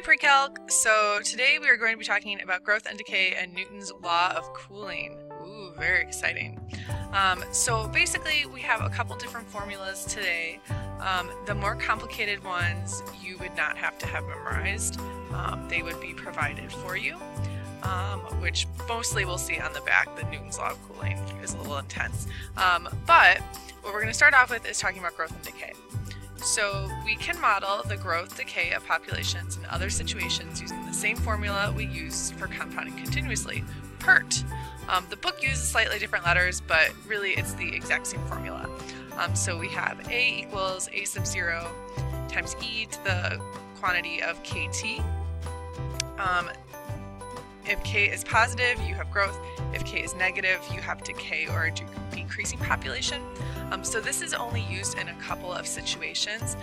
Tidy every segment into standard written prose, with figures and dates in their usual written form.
Pre-Calc. So today we are going to be talking about growth and decay and Newton's law of cooling. Ooh, very exciting. So basically we have a couple different formulas today. The more complicated ones you would not have to have memorized. They would be provided for you, which mostly we'll see on the back. The Newton's law of cooling is a little intense. But what we're going to start off with is talking about growth and decay. So we can model the growth decay of populations in other situations using the same formula we use for compounding continuously, PERT. The book uses slightly different letters, but really it's the exact same formula. So we have A equals A sub 0 times e to the quantity of kt. If k is positive, you have growth. If k is negative, you have decay or a decreasing population. So this is only used in a couple of situations.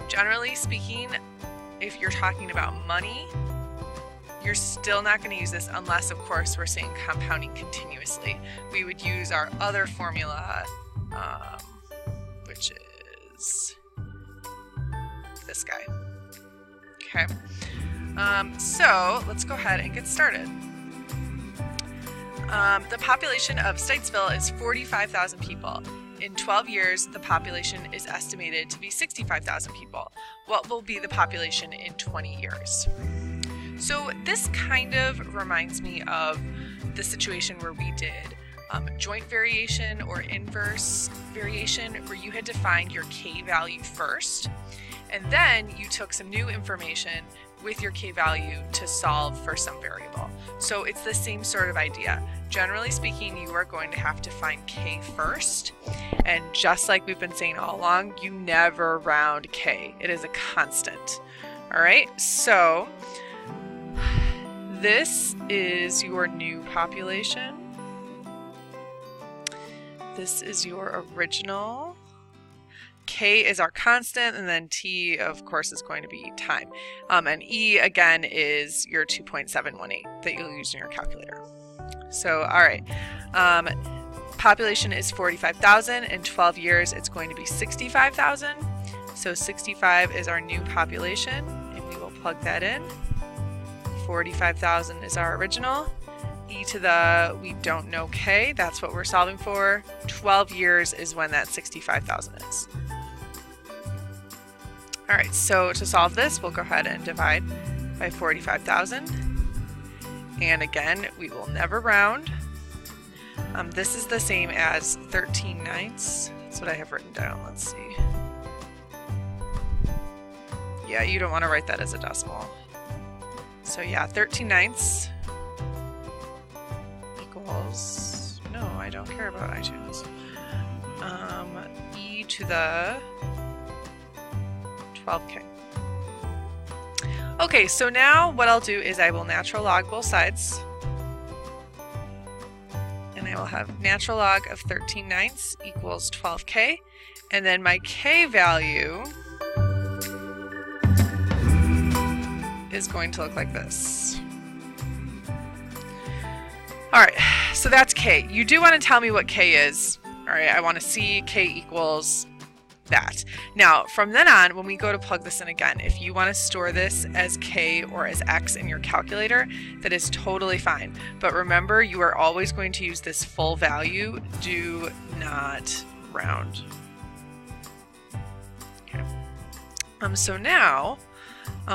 Generally speaking, if you're talking about money, you're still not going to use this unless, of course, we're saying compounding continuously. We would use our other formula, which is this guy. Okay. So let's go ahead and get started. The population of Statesville is 45,000 people. In 12 years, the population is estimated to be 65,000 people. What will be the population in 20 years? So this kind of reminds me of the situation where we did joint variation or inverse variation, where you had to find your k value first, and then you took some new information with your k value to solve for some variable. So it's the same sort of idea. Generally speaking, you are going to have to find k first, and just like we've been saying all along, you never round k. It is a constant. All right, so this is your new population. This is your original. K is our constant, and then T, of course, is going to be time. And E, again, is your 2.718 that you'll use in your calculator. So, all right. Population is 45,000. In 12 years, it's going to be 65,000. So 65 is our new population, and we will plug that in. 45,000 is our original. E to the, we don't know K, that's what we're solving for. 12 years is when that 65,000 is. All right, so to solve this, we'll go ahead and divide by 45,000. And again, we will never round. This is the same as 13/9. That's what I have written down. Let's see. Yeah, you don't want to write that as a decimal. So yeah, 13/9 equals, no, I don't care about iTunes. E to the 12k. Okay, so now what I'll do is I will natural log both sides. And I will have natural log of 13/9 equals 12k. And then my k value is going to look like this. Alright, so that's k. You do want to tell me what k is. Alright, I want to see k equals that. Now, from then on, when we go to plug this in again, if you want to store this as k or as x in your calculator, that is totally fine. But remember, you are always going to use this full value. Do not round. Okay. So now,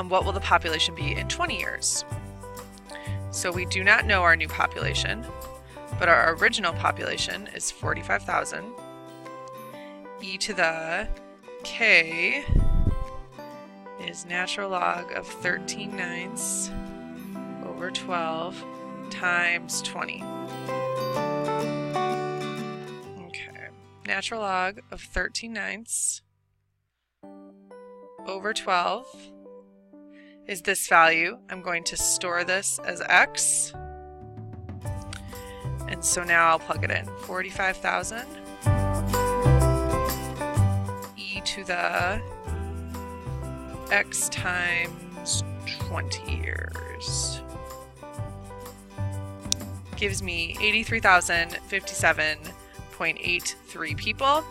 what will the population be in 20 years? So we do not know our new population, but our original population is 45,000. E to the k is natural log of 13/9 over 12 times 20. Okay, natural log of 13/9 over 12 is this value. I'm going to store this as x. And so now I'll plug it in. 45,000 e to the x times 20 years gives me 83,057.83 people.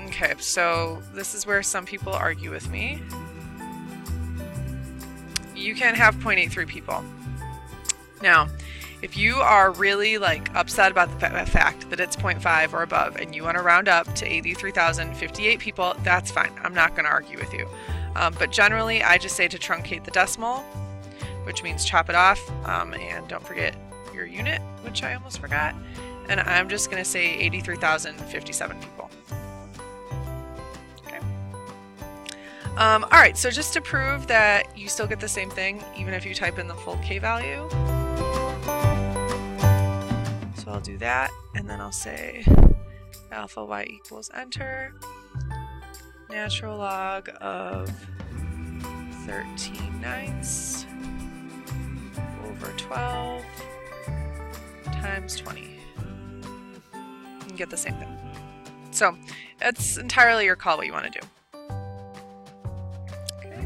Okay, so this is where some people argue with me. you can have 0.83 people. Now, if you are really like upset about the fact that it's 0.5 or above and you want to round up to 83,058 people, that's fine. I'm not going to argue with you. But generally, I just say to truncate the decimal, which means chop it off, and don't forget your unit, which I almost forgot. And I'm just going to say 83,057 people. Okay. All right, so just to prove that you still get the same thing, even if you type in the full K value. So I'll do that, and then I'll say alpha y equals enter, natural log of 13/9 over 12 times 20. You can get the same thing. So it's entirely your call what you want to do. Okay.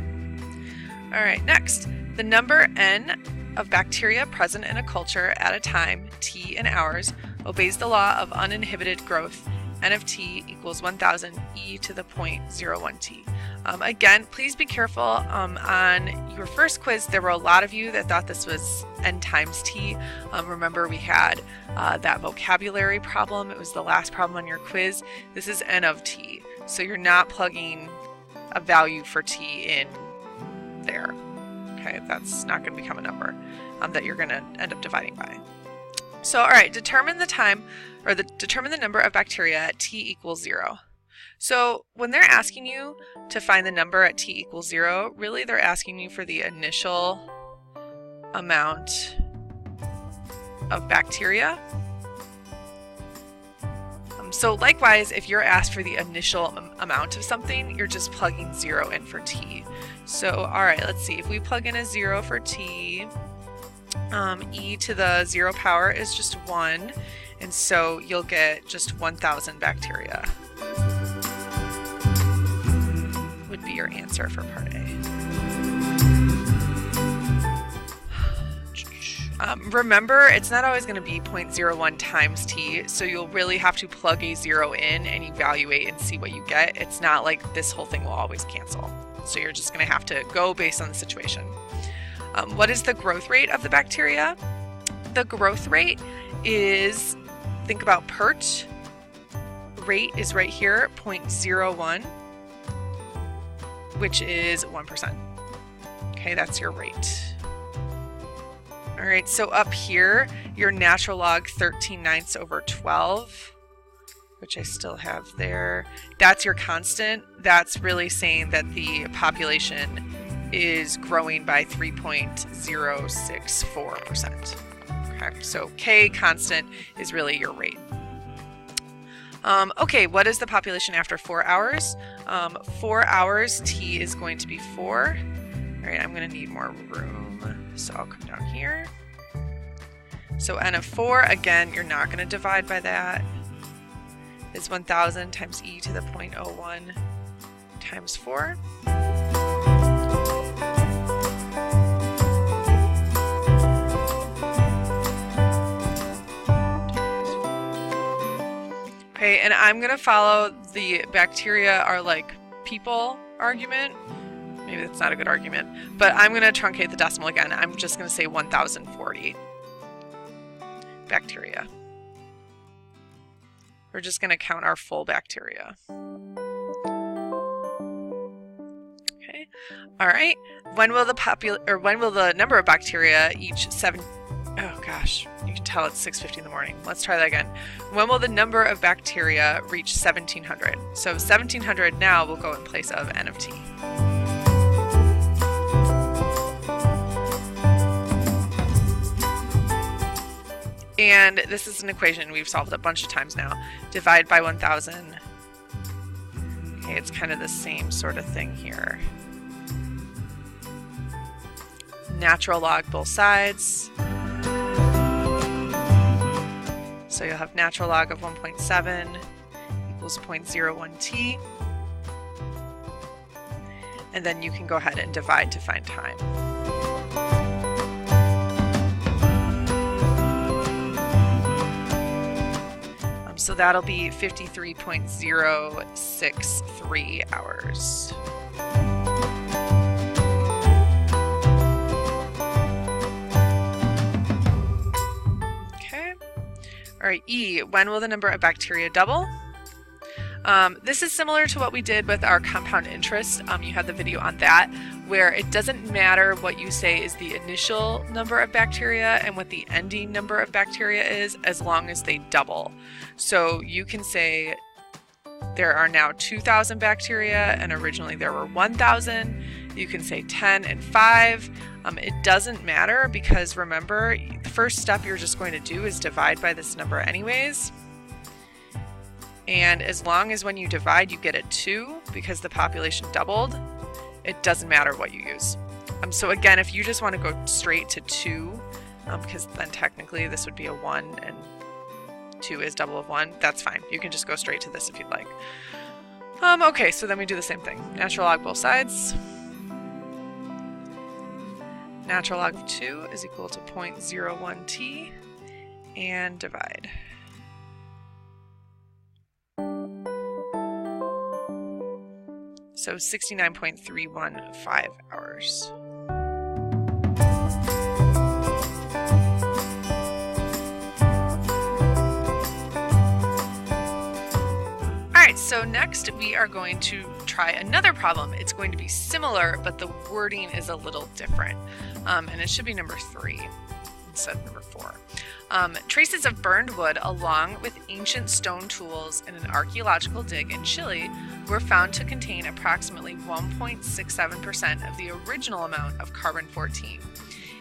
All right, next, the number n of bacteria present in a culture at a time, t in hours, obeys the law of uninhibited growth. N of t equals 1000 e to the 0.01 t. Again, please be careful. On your first quiz, there were a lot of you that thought this was n times t. Remember, we had that vocabulary problem. It was the last problem on your quiz. This is n of t. So you're not plugging a value for t in there. Okay, that's not going to become a number that you're going to end up dividing by. So, all right, determine the time, or determine the number of bacteria at t equals 0. So when they're asking you to find the number at t equals 0, really they're asking you for the initial amount of bacteria. So likewise, if you're asked for the initial amount of something, you're just plugging 0 in for t. So, all right, let's see. If we plug in a 0 for t, e to the 0 power is just 1, and so you'll get just 1,000 bacteria would be your answer for part A. Remember, it's not always going to be 0.01 times t, so you'll really have to plug a 0 in and evaluate and see what you get. It's not like this whole thing will always cancel. So you're just going to have to go based on the situation. What is the growth rate of the bacteria? The growth rate is, think about PERT. Rate is right here, 0.01, which is 1%. Okay, that's your rate. All right, so up here, your natural log 13/9 over 12, which I still have there. That's your constant. That's really saying that the population is growing by 3.064%. Okay, so K constant is really your rate. Okay, what is the population after 4 hours? 4 hours, T is going to be 4. All right, I'm going to need more room, so I'll come down here. So N of 4, again, you're not going to divide by that. It's 1,000 times e to the 0.01 times 4. Okay, and I'm going to follow the bacteria are like people argument. Maybe that's not a good argument, but I'm going to truncate the decimal again. I'm just going to say 1,040 bacteria. We're just going to count our full bacteria. Okay. All right. When will the number of bacteria each oh gosh, you can tell it's 6:50 in the morning. Let's try that again. When will the number of bacteria reach 1,700? So 1,700 now will go in place of N of T. And this is an equation we've solved a bunch of times now. Divide by 1,000. Okay, it's kind of the same sort of thing here. Natural log both sides. So you'll have natural log of 1.7 equals 0.01 t. And then you can go ahead and divide to find time. So that'll be 53.063 hours. right, E, when will the number of bacteria double? This is similar to what we did with our compound interest. You had the video on that, where it doesn't matter what you say is the initial number of bacteria and what the ending number of bacteria is, as long as they double. So you can say there are now 2,000 bacteria and originally there were 1,000. You can say 10 and 5. It doesn't matter, because remember, the first step you're just going to do is divide by this number anyways. And as long as when you divide you get a 2 because the population doubled, it doesn't matter what you use. So again, if you just want to go straight to 2, because then technically this would be a 1 and 2 is double of 1, that's fine. You can just go straight to this if you'd like. Okay, so then we do the same thing. Natural log both sides. Natural log of 2 is equal to 0.01t, and divide. So 69.315 hours. Alright, so next we are going to try another problem. It's going to be similar, but the wording is a little different. And it should be number 3 instead of number 4. Traces of burned wood along with ancient stone tools in an archaeological dig in Chile were found to contain approximately 1.67% of the original amount of carbon-14.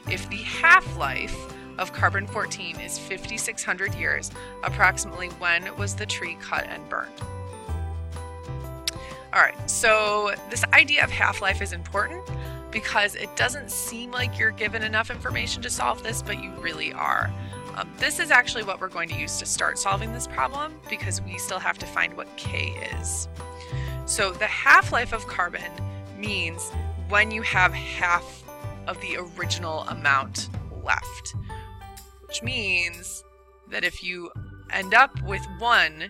If the half-life of carbon-14 is 5,600 years, approximately when was the tree cut and burned? Alright, so this idea of half-life is important because it doesn't seem like you're given enough information to solve this, but you really are. This is actually what we're going to use to start solving this problem, because we still have to find what K is. So the half-life of carbon means when you have half of the original amount left, which means that if you end up with 1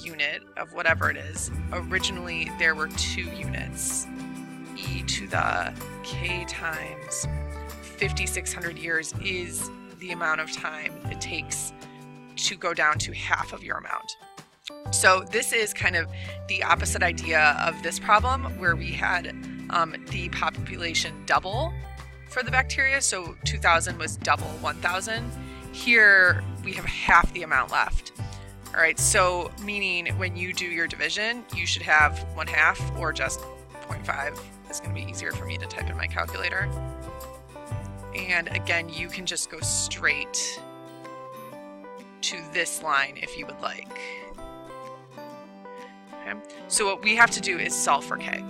unit of whatever it is, originally there were 2 units. E to the K times 5,600 years is the amount of time it takes to go down to half of your amount. So this is kind of the opposite idea of this problem, where we had the population double for the bacteria. So 2,000 was double 1,000. Here we have half the amount left. All right, so meaning when you do your division, you should have 1/2 or just 0.5. It's going to be easier for me to type in my calculator. And again, you can just go straight to this line if you would like. Okay. So what we have to do is solve for K.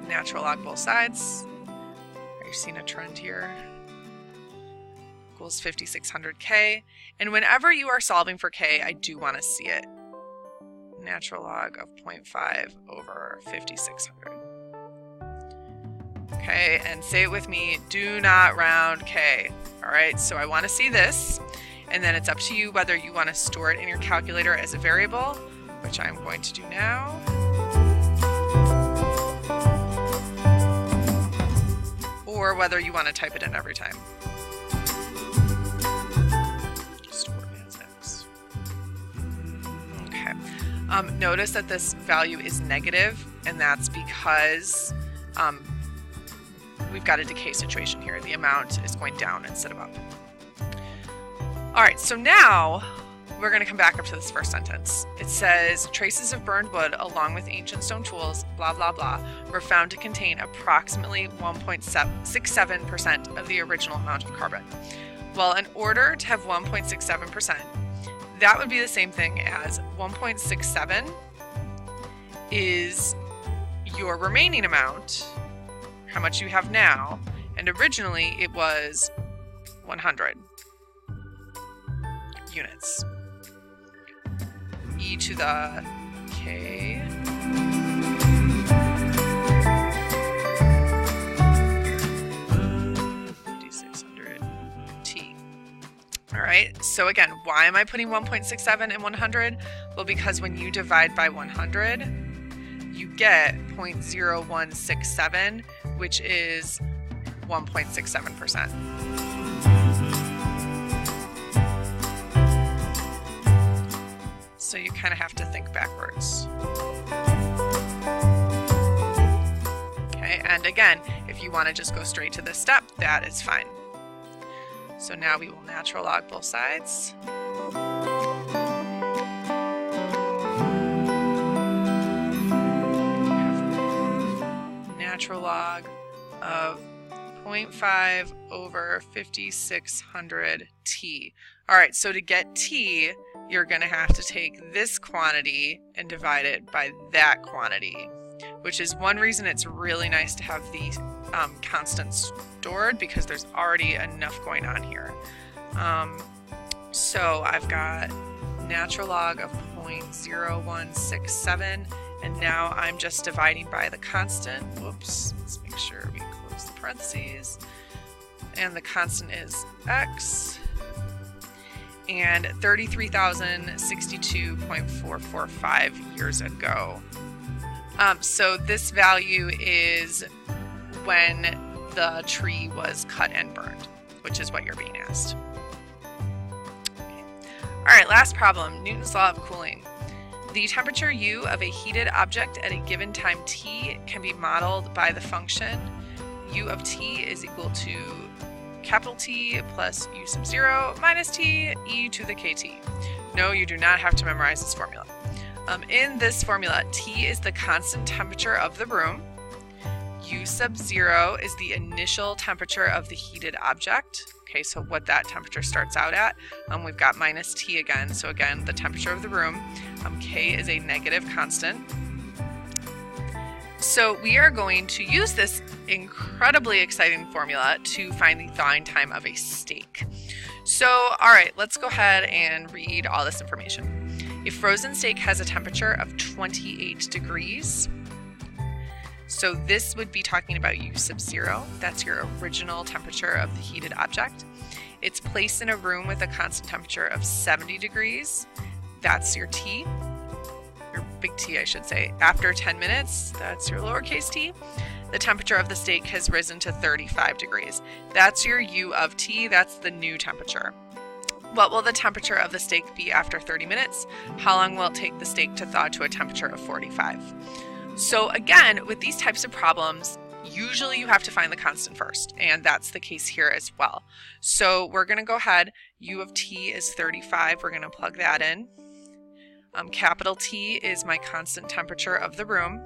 Natural log both sides. Are you seeing a trend here? Equals 5,600K. And whenever you are solving for K, I do want to see it. Natural log of 0.5 over 5,600. Okay, and say it with me, do not round K. All right, so I want to see this, and then it's up to you whether you want to store it in your calculator as a variable, which I'm going to do now. Or whether you want to type it in every time. Store as X. Okay. Notice that this value is negative, and that's because we've got a decay situation here. The amount is going down instead of up. All right, so now we're going to come back up to this first sentence. It says, traces of burned wood along with ancient stone tools, blah, blah, blah, were found to contain approximately 1.67% of the original amount of carbon. Well, in order to have 1.67%, that would be the same thing as 1.67 is your remaining amount, how much you have now, and originally it was 100 units. E to the K. T. All right, so again, why am I putting 1.67 and 100? Well, because when you divide by 100, you get 0.0167, which is 1.67%. So you kind of have to think backwards. Okay, and again, if you want to just go straight to this step, that is fine. So now we will natural log both sides. Natural log of 0.5 over 5600 t. All right, so to get t, you're going to have to take this quantity and divide it by that quantity, which is one reason it's really nice to have the constants stored, because there's already enough going on here. So I've got natural log of 0.0167, and now I'm just dividing by the constant. Whoops, let's make sure we close the parentheses. And the constant is x, and 33,062.445 years ago. So this value is when the tree was cut and burned, which is what you're being asked. Okay. All right, last problem, Newton's law of cooling. The temperature U of a heated object at a given time t can be modeled by the function U of t is equal to capital T plus U sub 0 minus t e to the kt. No, you do not have to memorize this formula. In this formula, T is the constant temperature of the room, U sub 0 is the initial temperature of the heated object. Okay, so what that temperature starts out at, we've got minus T again, so again, the temperature of the room. K is a negative constant. So we are going to use this incredibly exciting formula to find the thawing time of a steak. So, all right, let's go ahead and read all this information. A frozen steak has a temperature of 28 degrees. So this would be talking about U sub 0. That's your original temperature of the heated object. It's placed in a room with a constant temperature of 70 degrees. That's your T, your big T, I should say. After 10 minutes, that's your lowercase t. The temperature of the steak has risen to 35 degrees. That's your U of T, that's the new temperature. What will the temperature of the steak be after 30 minutes? How long will it take the steak to thaw to a temperature of 45? So again, with these types of problems, usually you have to find the constant first, and that's the case here as well. So we're going to go ahead, U of T is 35, we're going to plug that in. Capital T is my constant temperature of the room,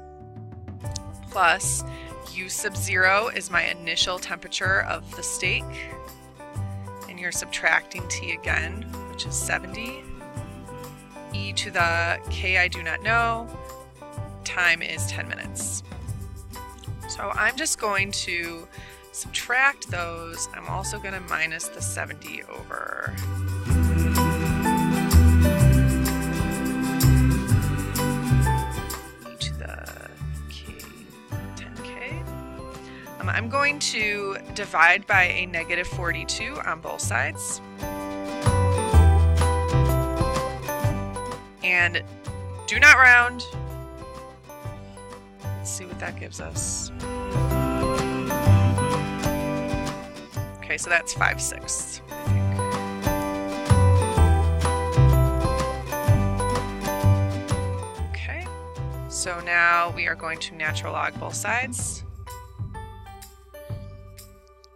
plus U sub 0 is my initial temperature of the steak. And you're subtracting T again, which is 70. E to the K I do not know. Time is 10 minutes. So I'm just going to subtract those. I'm also going to minus the 70 over. E to the K, 10K. I'm going to divide by a negative 42 on both sides. And do not round. Let's see what that gives us. Okay, so that's 5/6, I think. Okay, so now we are going to natural log both sides.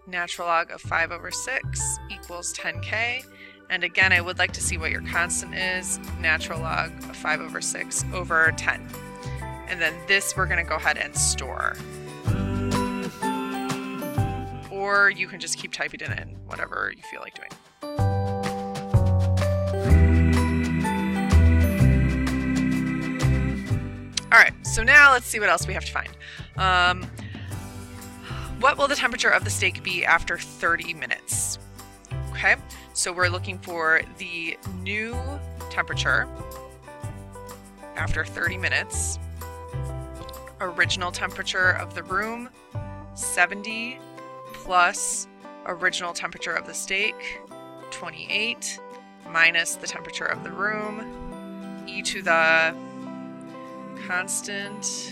Natural log of 5/6 equals 10K. And again, I would like to see what your constant is. Natural log of 5/6 over 10. And then this we're going to go ahead and store. Or you can just keep typing it in, whatever you feel like doing. All right, so now let's see what else we have to find. What will the temperature of the steak be after 30 minutes? Okay, so we're looking for the new temperature after 30 minutes. Original temperature of the room, 70, plus original temperature of the steak, 28, minus the temperature of the room, e to the constant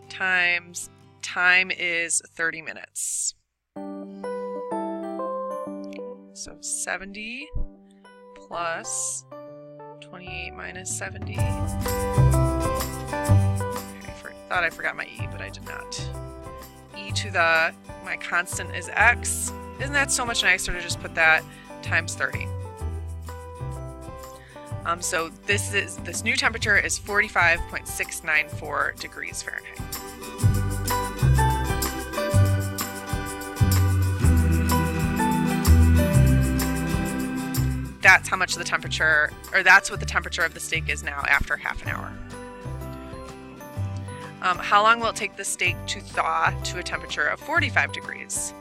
times time is 30 minutes. So 70 plus 28 minus 70. Thought I forgot my e, but I did not. E to the, my constant is x. Isn't that so much nicer to just put that times 30? So this new temperature is 45.694 degrees Fahrenheit. That's how much the temperature, or that's what the temperature of the steak is now after half an hour. How long will it take the steak to thaw to a temperature of 45 degrees?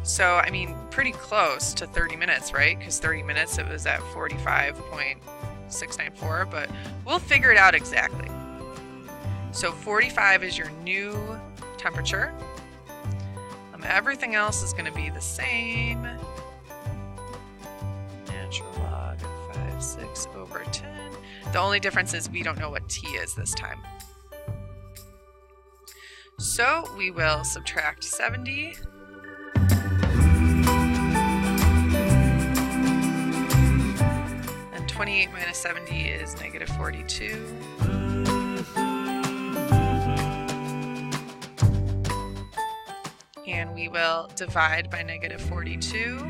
So, I mean, pretty close to 30 minutes, right? Because 30 minutes it was at 45.694, but we'll figure it out exactly. So 45 is your new temperature. Everything else is going to be the same. Natural log of 5/6 over 10. The only difference is we don't know what t is this time. So we will subtract 70. And 28 minus 70 is negative 42. And we will divide by negative 42.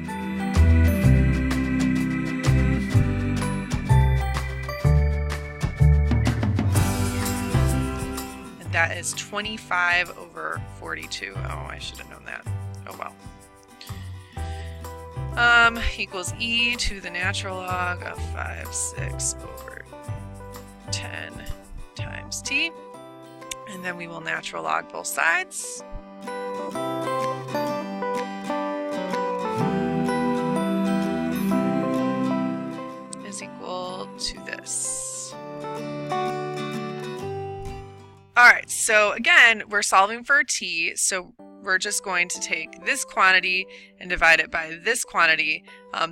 That is 25 over 42. Oh, I should have known that. Oh well. Equals e to the natural log of 5/6 over 10 times t. And then we will natural log both sides. Is equal to this. Alright, so again, we're solving for a t, so we're just going to take this quantity and divide it by this quantity.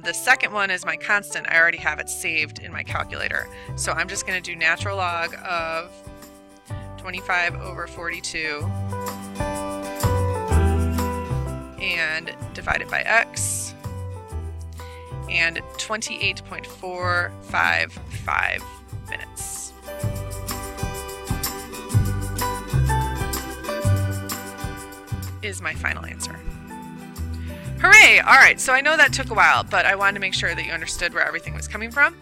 The second one is my constant. I already have it saved in my calculator. So I'm just going to do natural log of 25 over 42 and divide it by x, and 28.455 minutes. Is my final answer. Hooray! Alright, so I know that took a while, but I wanted to make sure that you understood where everything was coming from.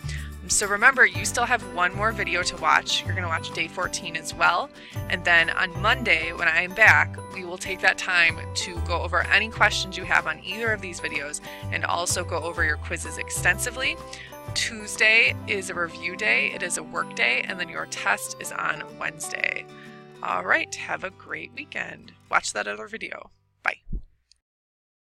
So remember, you still have one more video to watch. You're going to watch day 14 as well. And then on Monday, when I am back, we will take that time to go over any questions you have on either of these videos and also go over your quizzes extensively. Tuesday is a review day. It is a work day, and then your test is on Wednesday. All right, have a great weekend. Watch that other video.